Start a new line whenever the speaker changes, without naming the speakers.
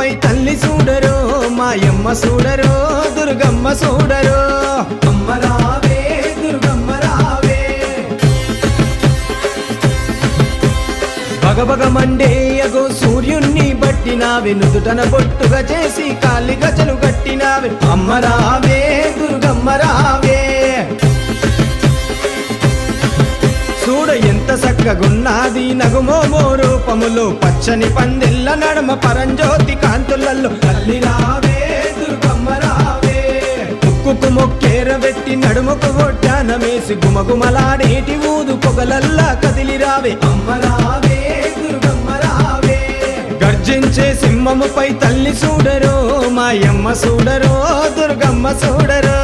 సింహముపై తల్లి చూడరో మాయమ్మ చూడరో దుర్గమ్మ చూడరో అమ్మ రావే దుర్గమ్మ రావే బగబగ మండేయగో సూర్యుణ్ణి బట్టినావే నుదుటన బొట్టుగా చేసి కాలి గజలు కట్టినావే అమ్మ రావే దుర్గమ్మ రావే చూడ ఎంత చక్కగున్నది నగుమోమో రూపములో పచ్చని పందిళ్ళ నడమ పరంజ్యోతి కాంతులలో తల్లి రావే దుర్గమ్మ రావే ముక్కుకు మొక్కేరబెట్టి నడుముకు ఒడ్డానమేసి గుమగుమలాడేటి ఊదు పొగలల్లా కదిలి రావే అమ్మ రావే దుర్గమ్మ రావే గర్జించే సింహముపై తల్లి చూడరో మాయమ్మ చూడరో దుర్గమ్మ చూడరో